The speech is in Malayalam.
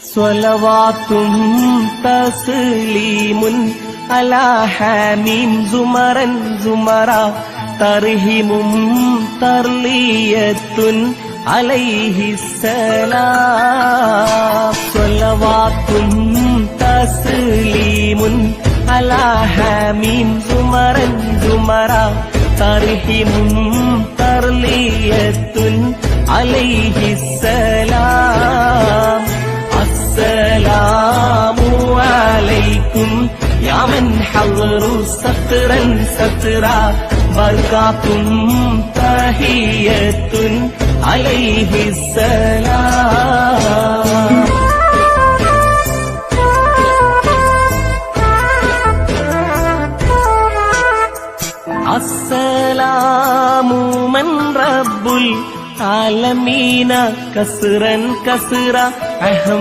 സ്വലവാത്തും തസ്ലീമുൻ അലാ ഹാമീം സുമറൻ സുമറ തർഹിമും തർലിയത്തുൻ അലൈഹിസ്സലാം. സ്വലവാത്തും തസ്ലീമുൻ അലാ ഹാമീം സുമറൻ സുമറ തർഹിമും തർലിയത്തുൻ അലൈഹിസ്സലാം. അസ്സലാമു അലൈക്കും യാ മൻ ഹളറു സത്റൻ സത്റ ബർകാത്തും തഹിയത്തുൻ അലൈഹിസ്സലാം. അസ്സലാമു മൻ റബ്ബുൽ ആലമീന കസ്റൻ കസ്റ